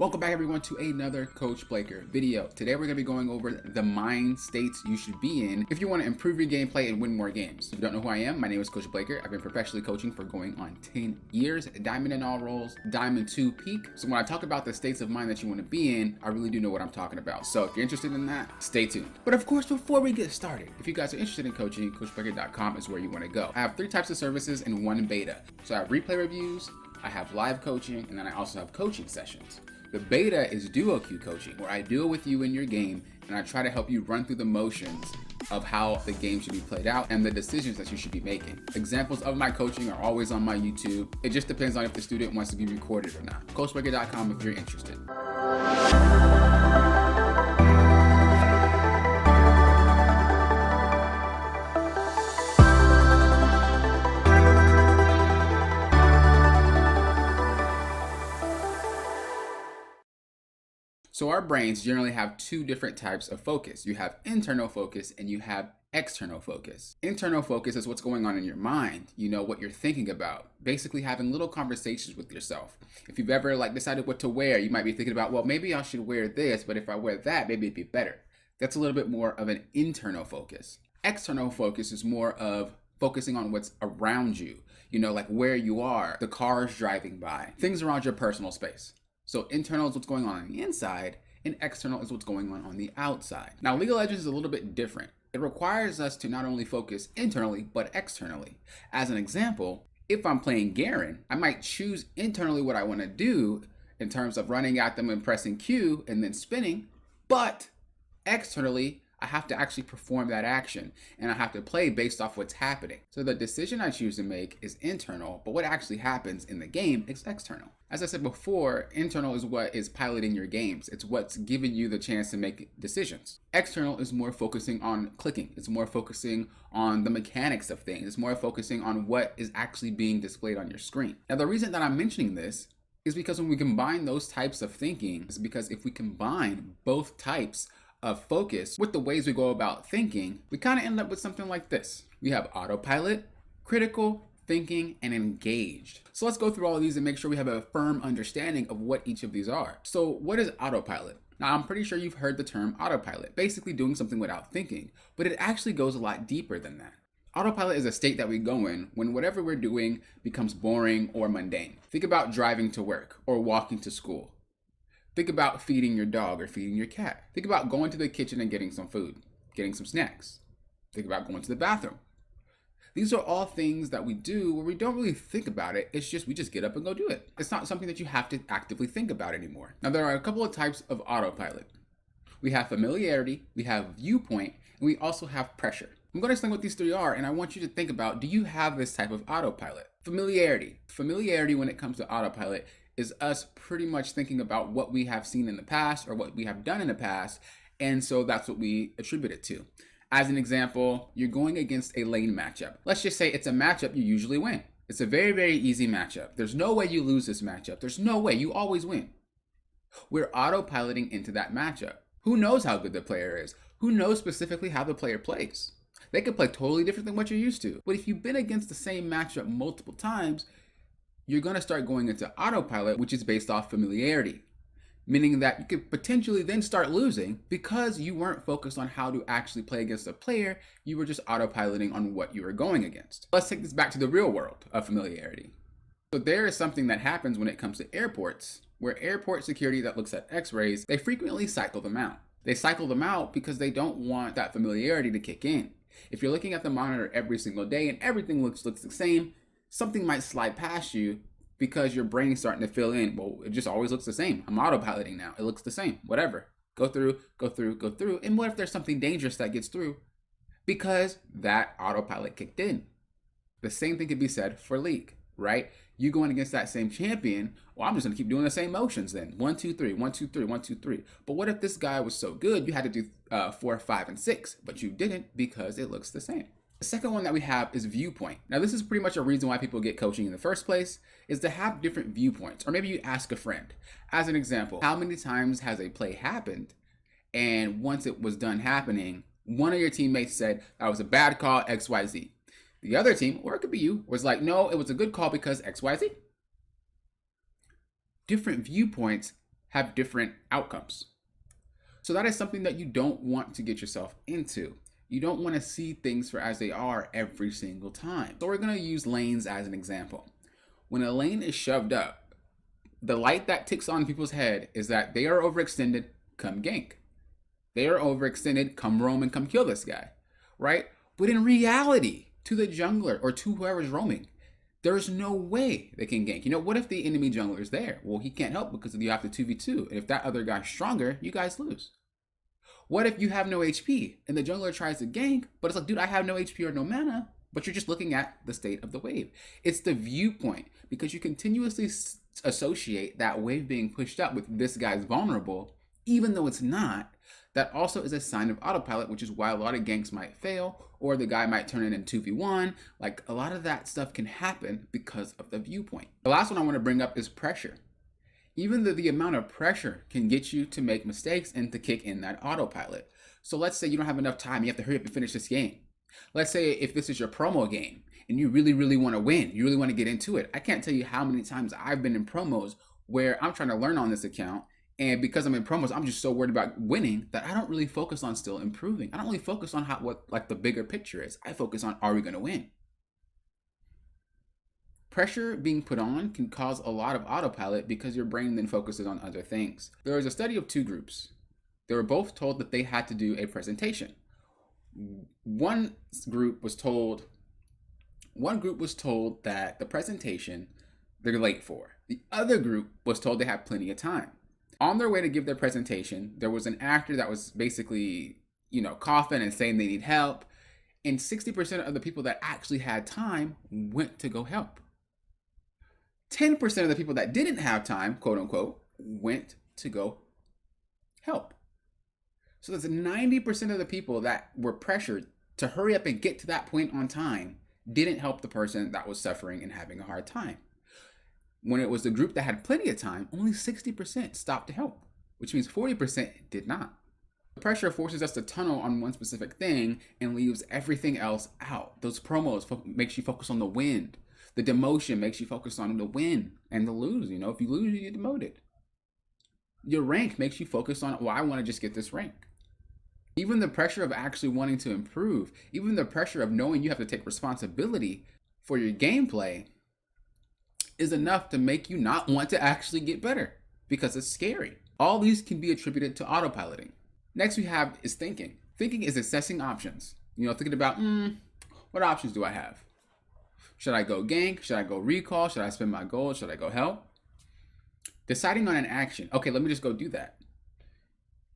Welcome back everyone to another Coach Blaker video. Today we're going to be going over the mind states you should be in if you want to improve your gameplay and win more games. If you don't know who I am, my name is Coach Blaker. I've been professionally coaching for going on 10 years, diamond in all roles, diamond 2 peak. So when I talk about the states of mind that you want to be in, I really do know what I'm talking about. So if you're interested in that, stay tuned. But of course, before we get started, if you guys are interested in coaching, CoachBlaker.com is where you want to go. I have 3 types of services and 1 beta. So I have replay reviews, I have live coaching, and then I also have coaching sessions. The beta is duo queue coaching, where I duo with you in your game and I try to help you run through the motions of how the game should be played out and the decisions that you should be making. Examples of my coaching are always on my YouTube. It just depends on if the student wants to be recorded or not. CoachBlaker.com if you're interested. So our brains generally have 2 different types of focus. You have internal focus and you have external focus. Internal focus is what's going on in your mind, what you're thinking about, basically having little conversations with yourself. If you've ever decided what to wear, you might be thinking about, well, maybe I should wear this, but if I wear that, maybe it'd be better. That's a little bit more of an internal focus. External focus is more of focusing on what's around you, like where you are, the cars driving by, things around your personal space. So internal is what's going on the inside, and external is what's going on the outside. Now, League of Legends is a little bit different. It requires us to not only focus internally, but externally. As an example, if I'm playing Garen, I might choose internally what I want to do in terms of running at them and pressing Q and then spinning, but externally, I have to actually perform that action and I have to play based off what's happening. So the decision I choose to make is internal, but what actually happens in the game is external. As I said before, internal is what is piloting your games. It's what's giving you the chance to make decisions. External is more focusing on clicking. It's more focusing on the mechanics of things. It's more focusing on what is actually being displayed on your screen. Now, the reason that I'm mentioning this is because when we combine those types of thinking, is because if we combine both types of focus with the ways we go about thinking, we kind of end up with something like this. We have autopilot, critical, thinking, and engaged. So let's go through all of these and make sure we have a firm understanding of what each of these are. So what is autopilot? Now, I'm pretty sure you've heard the term autopilot, basically doing something without thinking, but it actually goes a lot deeper than that. Autopilot is a state that we go in when whatever we're doing becomes boring or mundane. Think about driving to work or walking to school. Think about feeding your dog or feeding your cat. Think about going to the kitchen and getting some food, getting some snacks. Think about going to the bathroom. These are all things that we do where we don't really think about it. It's just, we just get up and go do it. It's not something that you have to actively think about anymore. Now, there are a couple of types of autopilot. We have familiarity, we have viewpoint, and we also have pressure. I'm going to explain what these 3 are, and I want you to think about, do you have this type of autopilot? Familiarity. Familiarity when it comes to autopilot is us pretty much thinking about what we have seen in the past or what we have done in the past, and so that's what we attribute it to. As an example, you're going against a lane matchup. Let's just say it's a matchup you usually win. It's a very, very easy matchup. There's no way you lose this matchup. There's no way. You always win. We're autopiloting into that matchup. Who knows how good the player is? Who knows specifically how the player plays? They could play totally different than what you're used to. But if you've been against the same matchup multiple times, you're going to start going into autopilot, which is based off familiarity, meaning that you could potentially then start losing because you weren't focused on how to actually play against a player. You were just autopiloting on what you were going against. Let's take this back to the real world of familiarity. So there is something that happens when it comes to airports, where airport security that looks at x-rays, they frequently cycle them out. They cycle them out because they don't want that familiarity to kick in. If you're looking at the monitor every single day and everything looks the same, something might slide past you because your brain's starting to fill in. Well, it just always looks the same. I'm autopiloting now. It looks the same. Whatever. Go through, go through, go through. And what if there's something dangerous that gets through? Because that autopilot kicked in. The same thing could be said for League, right? You going against that same champion, well, I'm just going to keep doing the same motions then. 1, 2, 3, 1, 2, 3, 1, 2, 3. But what if this guy was so good, you had to do 4, 5, and 6, but you didn't because it looks the same. The second one that we have is viewpoint. Now, this is pretty much a reason why people get coaching in the first place, is to have different viewpoints. Or maybe you ask a friend. As an example, how many times has a play happened, and once it was done happening, one of your teammates said, that was a bad call, XYZ. The other team, or it could be you, was like, no, it was a good call because XYZ. Different viewpoints have different outcomes. So that is something that you don't want to get yourself into. You don't want to see things for as they are every single time. So we're going to use lanes as an example. When a lane is shoved up, the light that ticks on people's head is that they are overextended, come gank. They are overextended, come roam and come kill this guy, right? But in reality, to the jungler or to whoever's roaming, there's no way they can gank. You know, what if the enemy jungler is there? Well, he can't help because you have to 2v2. And if that other guy's stronger, you guys lose. What if you have no HP and the jungler tries to gank, but it's like, dude, I have no HP or no mana, but you're just looking at the state of the wave. It's the viewpoint, because you continuously associate that wave being pushed up with this guy's vulnerable, even though it's not. That also is a sign of autopilot, which is why a lot of ganks might fail, or the guy might turn it in 2v1. Like, a lot of that stuff can happen because of the viewpoint. The last one I want to bring up is pressure. Even though the amount of pressure can get you to make mistakes and to kick in that autopilot. So let's say you don't have enough time, you have to hurry up and finish this game. Let's say if this is your promo game and you really, really want to win, you really want to get into it. I can't tell you how many times I've been in promos where I'm trying to learn on this account, and because I'm in promos, I'm just so worried about winning that I don't really focus on still improving. I don't really focus on what like the bigger picture is. I focus on, are we going to win? Pressure being put on can cause a lot of autopilot because your brain then focuses on other things. There was a study of two groups. They were both told that they had to do a presentation. One group was told that the presentation they're late for. The other group was told they had plenty of time. On their way to give their presentation, there was an actor that was basically, coughing and saying they need help. And 60% of the people that actually had time went to go help. 10% of the people that didn't have time, quote unquote, went to go help. So there's 90% of the people that were pressured to hurry up and get to that point on time didn't help the person that was suffering and having a hard time. When it was the group that had plenty of time, only 60% stopped to help, which means 40% did not. The pressure forces us to tunnel on one specific thing and leaves everything else out. Those promos makes you focus on the win. The demotion makes you focus on the win and the lose. If you lose, you get demoted. Your rank makes you focus on, I want to just get this rank. Even the pressure of actually wanting to improve, even the pressure of knowing you have to take responsibility for your gameplay is enough to make you not want to actually get better because it's scary. All these can be attributed to autopiloting. Next we have is thinking. Thinking is assessing options. Thinking about, what options do I have? Should I go gank? Should I go recall? Should I spend my gold? Should I go help? Deciding on an action. Okay, let me just go do that.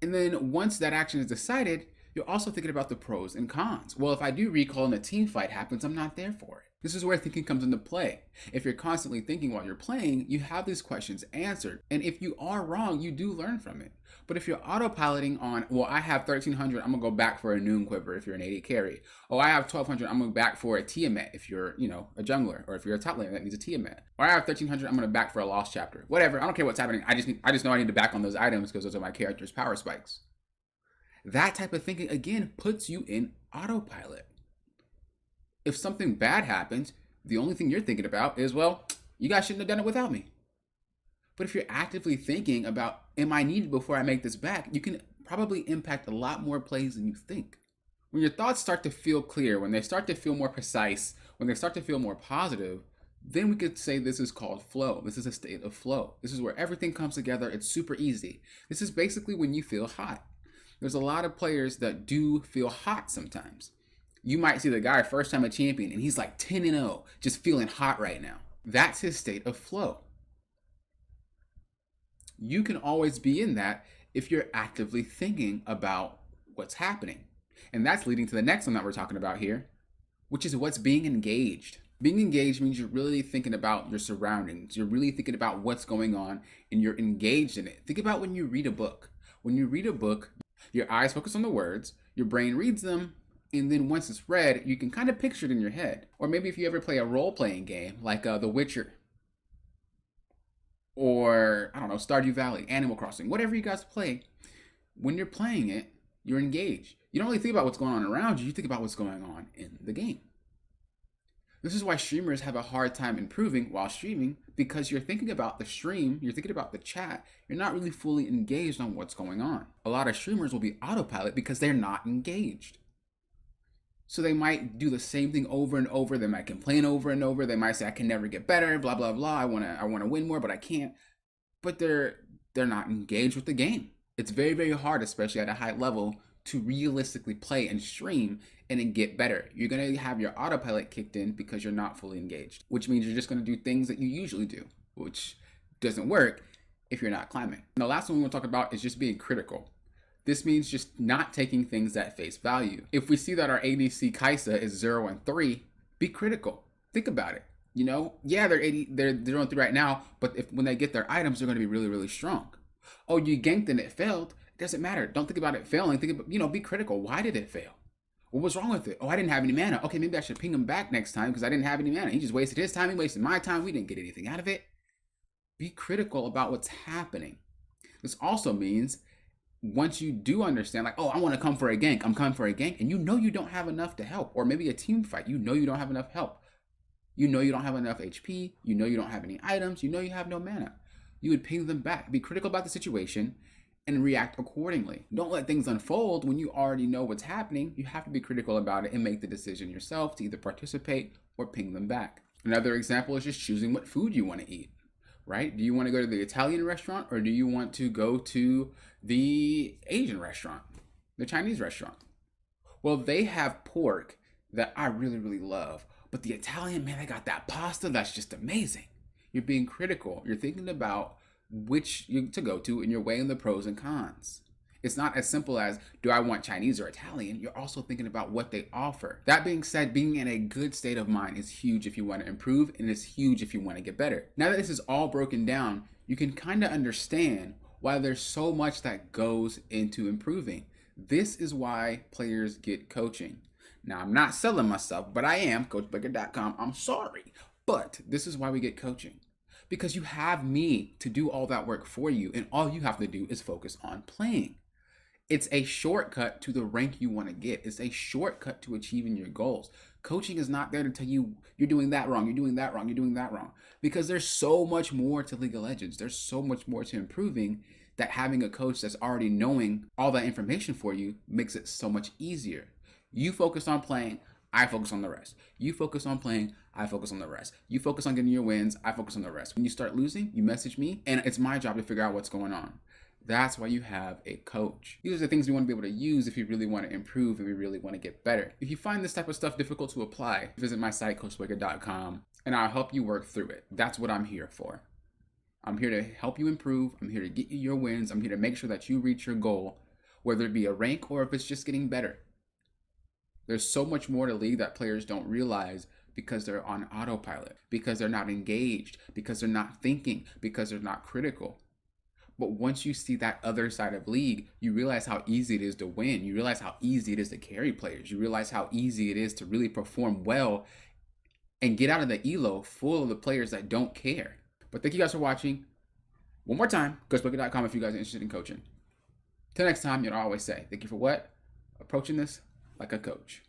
And then once that action is decided, you're also thinking about the pros and cons. Well, if I do recall and a team fight happens, I'm not there for it. This is where thinking comes into play. If you're constantly thinking while you're playing, you have these questions answered. And if you are wrong, you do learn from it. But if you're autopiloting on, I have 1300, I'm gonna go back for a Noon Quiver if you're an AD carry. I have 1200, I'm gonna back for a Tiamat if you're, a jungler, or if you're a top laner that needs a Tiamat. Or I have 1300, I'm gonna back for a Lost Chapter. Whatever, I don't care what's happening. I just know I need to back on those items because those are my character's power spikes. That type of thinking, again, puts you in autopilot. If something bad happens, the only thing you're thinking about is, you guys shouldn't have done it without me. But if you're actively thinking about, am I needed before I make this back, you can probably impact a lot more plays than you think. When your thoughts start to feel clear, when they start to feel more precise, when they start to feel more positive, then we could say this is called flow. This is a state of flow. This is where everything comes together. It's super easy. This is basically when you feel hot. There's a lot of players that do feel hot sometimes. You might see the guy first time a champion and he's like 10-0, just feeling hot right now. That's his state of flow. You can always be in that if you're actively thinking about what's happening. And that's leading to the next one that we're talking about here, which is what's being engaged. Being engaged means you're really thinking about your surroundings. You're really thinking about what's going on and you're engaged in it. Think about when you read a book. When you read a book, your eyes focus on the words, your brain reads them, and then once it's read, you can kind of picture it in your head. Or maybe if you ever play a role-playing game like The Witcher, or Stardew Valley, Animal Crossing, whatever you guys play, when you're playing it, you're engaged. You don't really think about what's going on around you, you think about what's going on in the game. This is why streamers have a hard time improving while streaming, because you're thinking about the stream, you're thinking about the chat, you're not really fully engaged on what's going on. A lot of streamers will be autopilot because they're not engaged. So they might do the same thing over and over. They might complain over and over. They might say, I can never get better, blah, blah, blah. I wanna win more, but I can't. But they're not engaged with the game. It's very, very hard, especially at a high level, to realistically play and stream and then get better. You're gonna have your autopilot kicked in because you're not fully engaged, which means you're just gonna do things that you usually do, which doesn't work if you're not climbing. And the last one we want to talk about is just being critical. This means just not taking things at face value. If we see that our ADC Kaisa is 0 and 3, be critical. Think about it. You know, yeah, they're 0 and 3 right now, but when they get their items, they're going to be really, really strong. Oh, you ganked and it failed. It doesn't matter. Don't think about it failing. Think about, be critical. Why did it fail? What was wrong with it? Oh, I didn't have any mana. Okay, maybe I should ping him back next time because I didn't have any mana. He just wasted his time. He wasted my time. We didn't get anything out of it. Be critical about what's happening. This also means once you do understand, like, oh, I want to come for a gank, I'm coming for a gank, and you know you don't have enough to help, or maybe a team fight, you know you don't have enough help, you know you don't have enough HP, you know you don't have any items, you know you have no mana. You would ping them back, be critical about the situation, and react accordingly. Don't let things unfold when you already know what's happening. You have to be critical about it and make the decision yourself to either participate or ping them back. Another example is just choosing what food you want to eat. Right? Do you want to go to the Italian restaurant or do you want to go to the Asian restaurant, the Chinese restaurant? Well, they have pork that I really, really love, but the Italian, man, they got that pasta that's just amazing. You're being critical. You're thinking about which you to go to and you're weighing the pros and cons. It's not as simple as, do I want Chinese or Italian? You're also thinking about what they offer. That being said, being in a good state of mind is huge if you want to improve, and it's huge if you want to get better. Now that this is all broken down, you can kind of understand why there's so much that goes into improving. This is why players get coaching. Now, I'm not selling myself, but I am, CoachBaker.com. I'm sorry, but this is why we get coaching. Because you have me to do all that work for you, and all you have to do is focus on playing. It's a shortcut to the rank you want to get. It's a shortcut to achieving your goals. Coaching is not there to tell you you're doing that wrong, you're doing that wrong, you're doing that wrong. Because there's so much more to League of Legends. There's so much more to improving that having a coach that's already knowing all that information for you makes it so much easier. You focus on playing, I focus on the rest. You focus on playing, I focus on the rest. You focus on getting your wins, I focus on the rest. When you start losing, you message me, and it's my job to figure out what's going on. That's why you have a coach. These are the things we want to be able to use if you really want to improve and we really want to get better. If you find this type of stuff difficult to apply, visit my site, CoachBaker.com, and I'll help you work through it. That's what I'm here for. I'm here to help you improve. I'm here to get you your wins. I'm here to make sure that you reach your goal, whether it be a rank or if it's just getting better. There's so much more to League that players don't realize because they're on autopilot, because they're not engaged, because they're not thinking, because they're not critical. But once you see that other side of League, you realize how easy it is to win. You realize how easy it is to carry players. You realize how easy it is to really perform well and get out of the ELO full of the players that don't care. But thank you guys for watching. One more time, CoachBaker.com if you guys are interested in coaching. Till next time, I always say, thank you for what? Approaching this like a coach.